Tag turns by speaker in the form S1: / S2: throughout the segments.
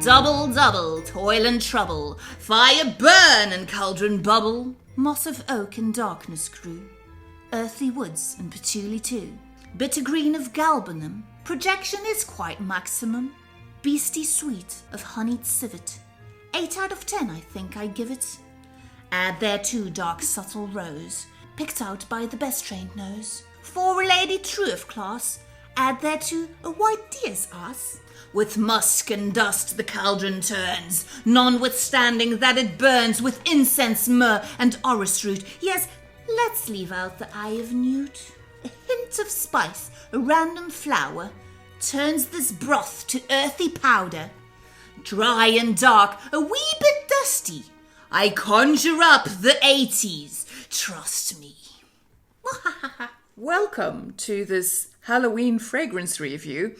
S1: Double, double, toil and trouble, fire burn and cauldron bubble. Moss of oak and darkness grew, earthy woods and patchouli too. Bitter green of galbanum, projection is quite maximum. Beastie sweet of honeyed civet, 8 out of 10 I think I give it. Add thereto dark subtle rose, picked out by the best trained nose. For a lady true of class, add thereto a white deer's ass. With musk and dust the cauldron turns, notwithstanding that it burns with incense, myrrh, and orris root. Yes, let's leave out the eye of newt. A hint of spice, a random flower, turns this broth to earthy powder. Dry and dark, a wee bit dusty, I conjure up the 80s, trust me.
S2: Welcome to this Halloween fragrance review,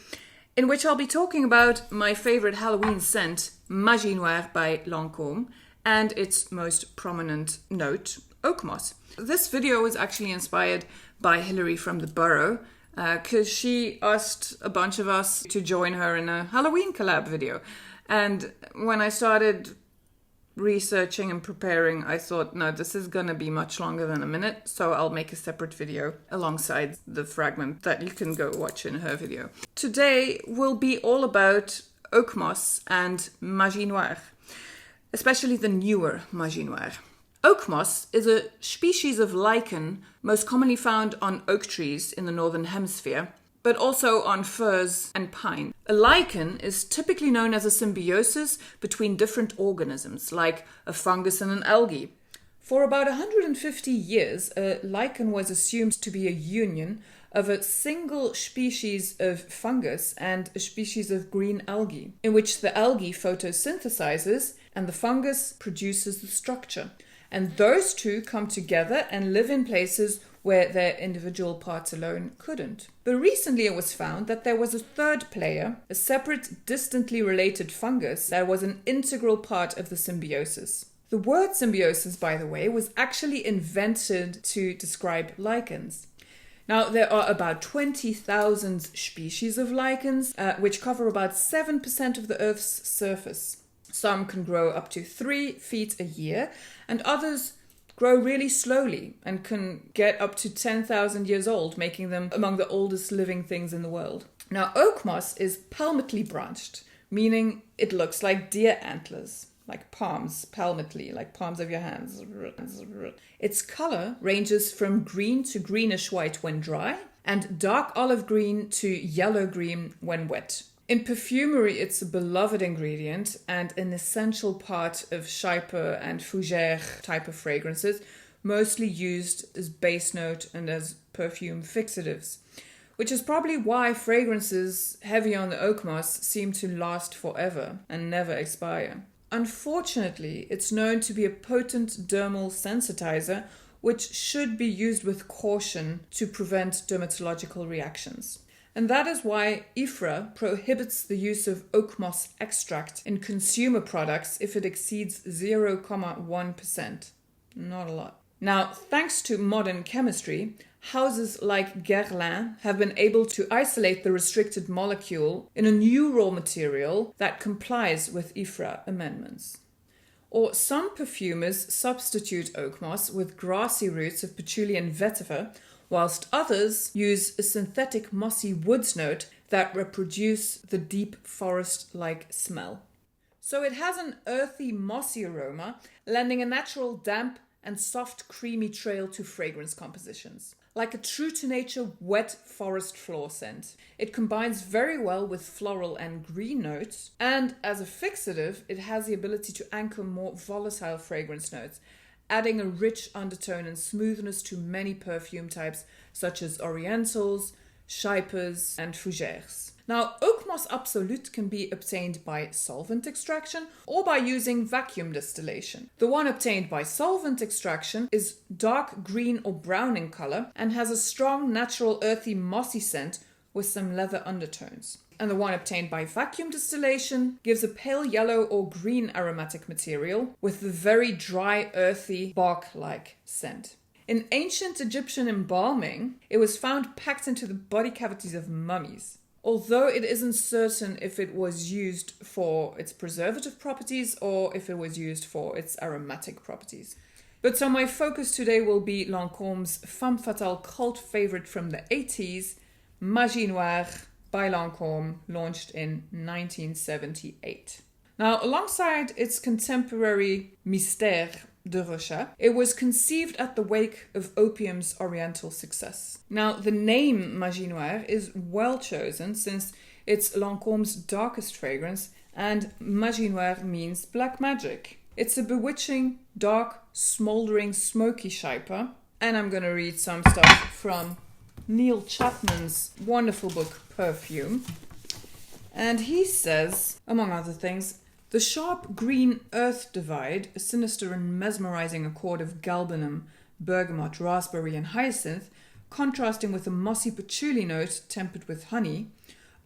S2: in which I'll be talking about my favorite Halloween scent, Magie Noire by Lancôme, and its most prominent note, Oakmoss. This video is actually inspired by Hilary from the Borough, because she asked a bunch of us to join her in a Halloween collab video. And when I started researching and preparing, I thought, no, this is gonna be much longer than a minute, so I'll make a separate video alongside the fragment that you can go watch in her video. Today will be all about Oakmoss and Magie Noire, especially the newer Magie Noire. Oakmoss is a species of lichen most commonly found on oak trees in the northern hemisphere, but also on firs and pine. A lichen is typically known as a symbiosis between different organisms, like a fungus and an algae. For about 150 years, a lichen was assumed to be a union of a single species of fungus and a species of green algae, in which the algae photosynthesizes and the fungus produces the structure. And those two come together and live in places where their individual parts alone couldn't. But recently it was found that there was a third player, a separate, distantly related fungus that was an integral part of the symbiosis. The word symbiosis, by the way, was actually invented to describe lichens. Now, there are about 20,000 species of lichens, which cover about 7% of the Earth's surface. Some can grow up to 3 feet a year, and others grow really slowly and can get up to 10,000 years old, making them among the oldest living things in the world. Now, oakmoss is palmately branched, meaning it looks like deer antlers, like palms, palmately, like palms of your hands. Its color ranges from green to greenish white when dry, and dark olive green to yellow green when wet. In perfumery, it's a beloved ingredient and an essential part of Chapman and fougère type of fragrances, mostly used as base note and as perfume fixatives, which is probably why fragrances heavy on the oakmoss seem to last forever and never expire. Unfortunately, it's known to be a potent dermal sensitizer, which should be used with caution to prevent dermatological reactions. And that is why IFRA prohibits the use of oakmoss extract in consumer products if it exceeds 0.1%. Not a lot. Now, thanks to modern chemistry, houses like Guerlain have been able to isolate the restricted molecule in a new raw material that complies with IFRA amendments. Or some perfumers substitute oakmoss with grassy roots of patchouli and vetiver, whilst others use a synthetic mossy woods note that reproduce the deep forest-like smell. So it has an earthy, mossy aroma, lending a natural damp and soft, creamy trail to fragrance compositions. Like a true-to-nature wet forest floor scent. It combines very well with floral and green notes, and as a fixative, it has the ability to anchor more volatile fragrance notes, adding a rich undertone and smoothness to many perfume types such as orientals, chypres, and fougères. Now, Oakmoss Absolute can be obtained by solvent extraction or by using vacuum distillation. The one obtained by solvent extraction is dark green or brown in color and has a strong, natural, earthy, mossy scent with some leather undertones. And the one obtained by vacuum distillation gives a pale yellow or green aromatic material with the very dry, earthy, bark-like scent. In ancient Egyptian embalming, it was found packed into the body cavities of mummies. although it isn't certain if it was used for its preservative properties or if it was used for its aromatic properties. But so my focus today will be Lancôme's femme fatale cult favorite from the 80s, Magie Noire by Lancôme, launched in 1978. Now, alongside its contemporary Mystère de Rochat, it was conceived at the wake of opium's oriental success. Now, the name Magie Noire is well chosen since it's Lancôme's darkest fragrance, and Magie Noire means black magic. It's a bewitching, dark, smouldering, smoky Shyper, and I'm going to read some stuff from Neil Chapman's wonderful book, Perfume. And he says, among other things, the sharp green earth divide, a sinister and mesmerizing accord of galbanum, bergamot, raspberry, and hyacinth, contrasting with a mossy patchouli note tempered with honey,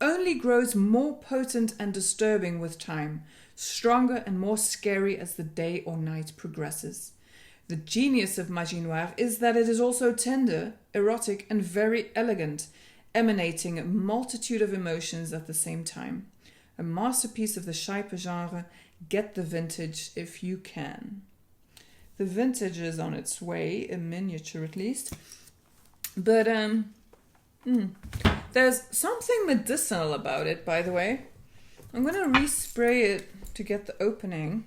S2: only grows more potent and disturbing with time, stronger and more scary as the day or night progresses. The genius of Magie Noire is that it is also tender, erotic, and very elegant, emanating a multitude of emotions at the same time. A masterpiece of the Shyper genre, get the vintage if you can. The vintage is on its way, a miniature at least. But there's something medicinal about it, by the way. I'm going to respray it to get the opening.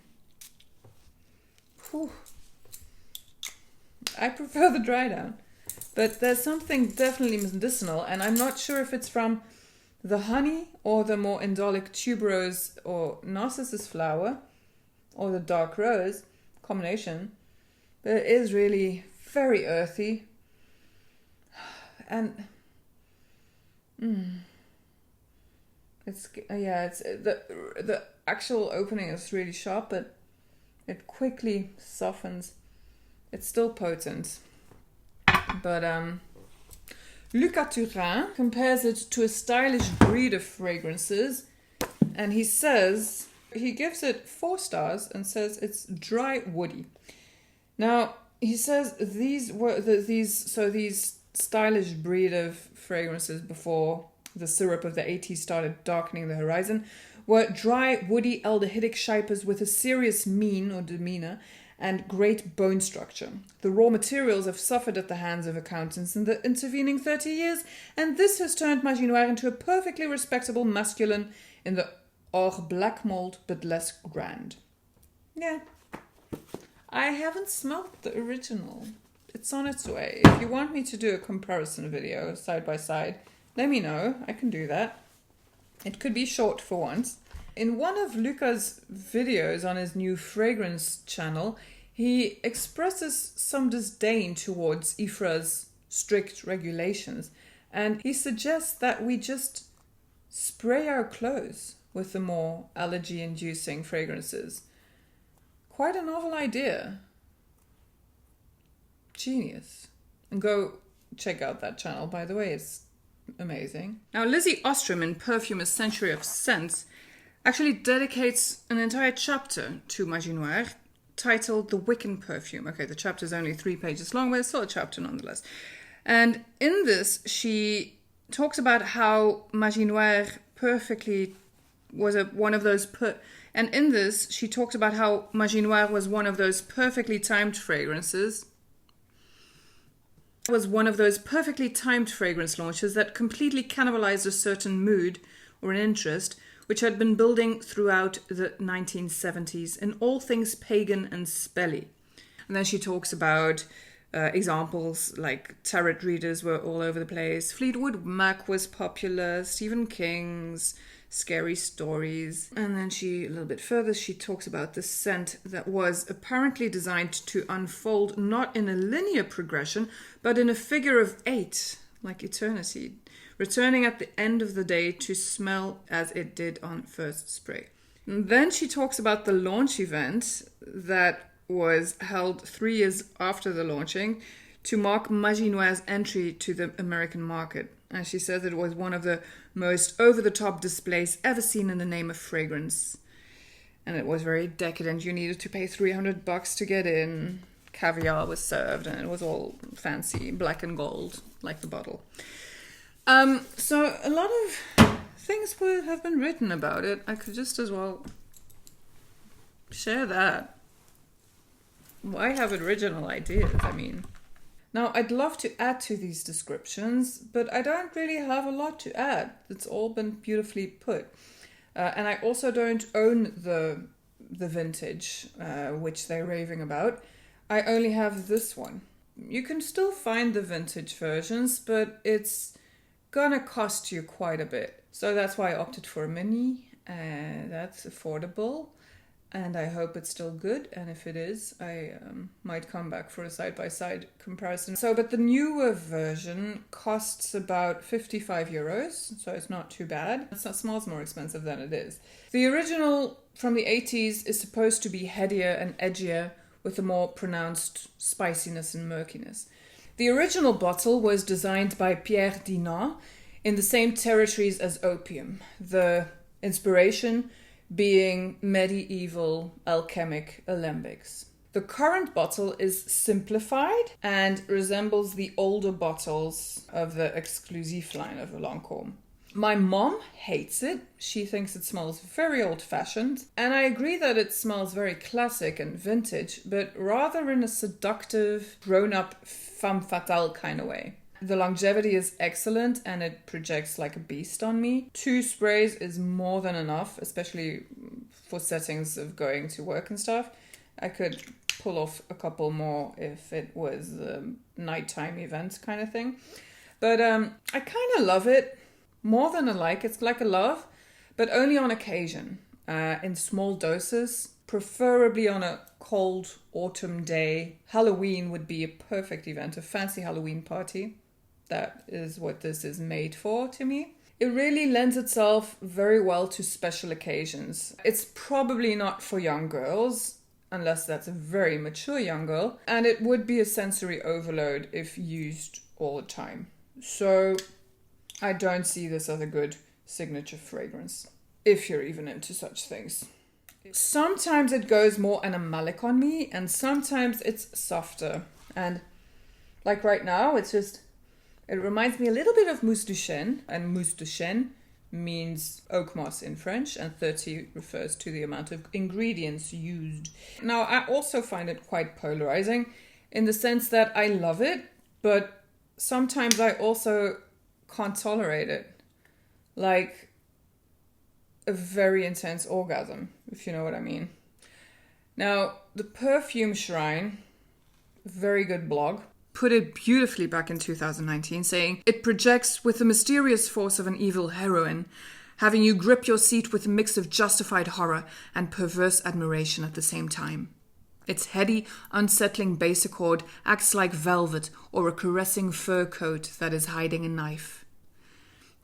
S2: Whew. I prefer the dry down. But there's something definitely medicinal, and I'm not sure if it's from the honey or the more indolic tuberose or narcissus flower or the dark rose combination. But it is really very earthy. And it's the actual opening is really sharp, but it quickly softens. It's still potent. But Luca Turin compares it to a stylish breed of fragrances, and he gives it 4 stars and says it's dry woody. Now, he says these stylish breed of fragrances before the syrup of the 80s started darkening the horizon were dry, woody, aldehydic Shypers with a serious mien or demeanor and great bone structure. The raw materials have suffered at the hands of accountants in the intervening 30 years, and this has turned Magie Noire into a perfectly respectable masculine in the hors black mold, but less grand. Yeah. I haven't smelled the original. It's on its way. If you want me to do a comparison video side by side, let me know. I can do that. It could be short for once. In one of Luca's videos on his new fragrance channel, he expresses some disdain towards IFRA's strict regulations, and he suggests that we just spray our clothes with the more allergy-inducing fragrances. Quite a novel idea. Genius. And go check out that channel, by the way, it's amazing. Now, Lizzie Ostrom in Perfume: A Century of Scents actually dedicates an entire chapter to Magie Noire titled The Wiccan Perfume. Okay, the chapter is only 3 pages long, but it's still a chapter nonetheless. And in this, she talks about how Magie Noire perfectly was one of those... And in this, she talked about how Magie Noire was one of those perfectly timed fragrances. It was one of those perfectly timed fragrance launches that completely cannibalized a certain mood or an interest which had been building throughout the 1970s in all things pagan and spelly. And then she talks about examples like tarot readers were all over the place, Fleetwood Mac was popular, Stephen King's scary stories. And then a little bit further, she talks about the scent that was apparently designed to unfold not in a linear progression, but in a figure of 8, like eternity, returning at the end of the day to smell as it did on first spray. And then she talks about the launch event that was held 3 years after the launching to mark Magie Noire's entry to the American market. And she says it was one of the most over-the-top displays ever seen in the name of fragrance. And it was very decadent. You needed to pay $300 to get in. Caviar was served and it was all fancy, black and gold, like the bottle. So a lot of things would have been written about it. I could just as well share that. Why have original ideas? I mean, now I'd love to add to these descriptions, but I don't really have a lot to add. It's all been beautifully put. And I also don't own the vintage, which they're raving about. I only have this one. You can still find the vintage versions, but it's gonna cost you quite a bit. So that's why I opted for a mini, and that's affordable. And I hope it's still good. And if it is, I might come back for a side-by-side comparison. But the newer version costs about 55 euros. So it's not too bad. It smells more expensive than it is. The original from the 80s is supposed to be headier and edgier with a more pronounced spiciness and murkiness. The original bottle was designed by Pierre Dinant in the same territories as opium. The inspiration being medieval alchemic alembics. The current bottle is simplified and resembles the older bottles of the exclusive line of Lancôme. My mom hates it. She thinks it smells very old-fashioned. And I agree that it smells very classic and vintage, but rather in a seductive, grown-up, femme fatale kind of way. The longevity is excellent and it projects like a beast on me. 2 sprays is more than enough, especially for settings of going to work and stuff. I could pull off a couple more if it was a nighttime event kind of thing. But I kind of love it. More than I like. It's like a love, but only on occasion, in small doses, preferably on a cold autumn day. Halloween would be a perfect event, a fancy Halloween party. That is what this is made for to me. It really lends itself very well to special occasions. It's probably not for young girls, unless that's a very mature young girl, and it would be a sensory overload if used all the time. So I don't see this as a good signature fragrance, if you're even into such things. Sometimes it goes more animalic on me, and sometimes it's softer. And like right now, it reminds me a little bit of mousse du chêne, and mousse du chêne means oakmoss in French, and 30 refers to the amount of ingredients used. Now, I also find it quite polarizing in the sense that I love it, but sometimes I also can't tolerate it. Like a very intense orgasm, if you know what I mean. Now, the Perfume Shrine, very good blog, put it beautifully back in 2019, saying, "It projects with the mysterious force of an evil heroine, having you grip your seat with a mix of justified horror and perverse admiration at the same time. Its heady, unsettling bass accord acts like velvet or a caressing fur coat that is hiding a knife."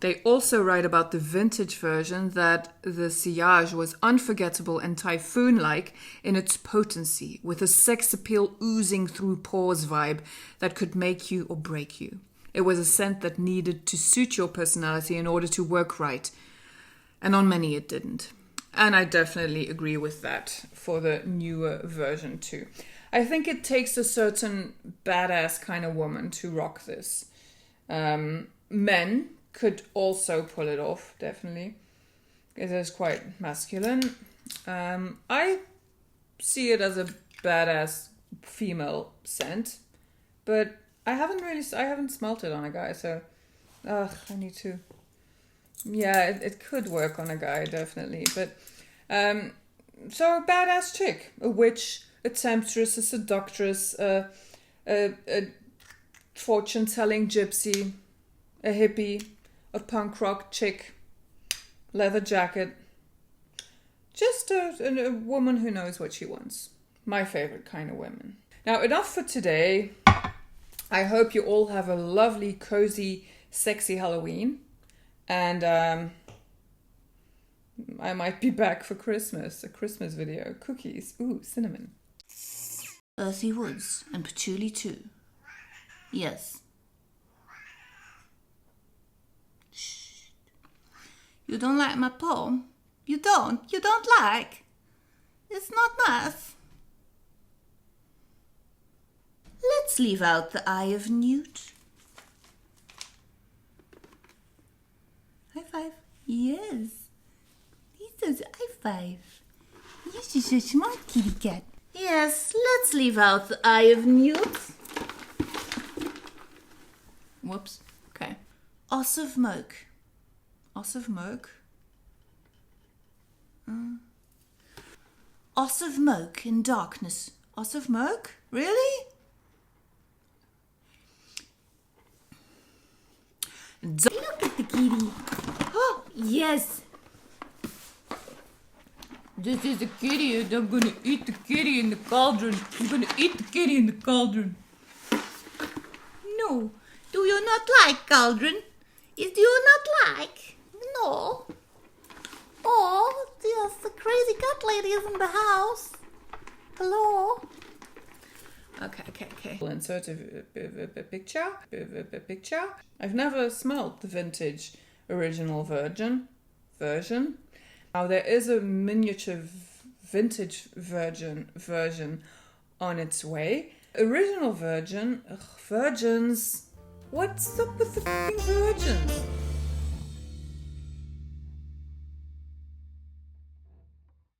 S2: They also write about the vintage version that the sillage was unforgettable and typhoon-like in its potency, with a sex appeal oozing through pores vibe that could make you or break you. It was a scent that needed to suit your personality in order to work right, and on many it didn't. And I definitely agree with that for the newer version too. I think it takes a certain badass kind of woman to rock this. Men could also pull it off, definitely. It is quite masculine. I see it as a badass female scent, but I haven't smelt it on a guy, so I need to. Yeah, it could work on a guy, definitely. But so a badass chick, a witch, a temptress, a seductress, a fortune-telling gypsy, a hippie, a punk rock chick, leather jacket. Just a woman who knows what she wants. My favorite kind of women. Now, enough for today. I hope you all have a lovely, cozy, sexy Halloween. And I might be back for Christmas. A Christmas video. Cookies. Ooh, cinnamon.
S1: Earthy woods and patchouli too. Yes. You don't like my poem? You don't like? It's not nice. Let's leave out the eye of newt. High five. Yes. He's so high five. You're just a smart kitty cat. Yes, let's leave out the eye of newt.
S2: Whoops. Okay.
S1: Os of moke.
S2: Os of moke.
S1: Os of moke in darkness.
S2: Os of moke?
S1: Really? Look at the kitty. Oh, yes.
S2: This is a kitty and I'm gonna eat the kitty in the cauldron. I'm gonna eat the kitty in the cauldron.
S1: No. Do you not like cauldron? Do you not like? No. Oh, yes, the crazy cat lady is in the house. Hello?
S2: Okay. We'll insert a picture. I've never smelled the vintage original version. Now there is a miniature vintage version on its way. Original virgin, virgins. What's up with the f***ing virgins?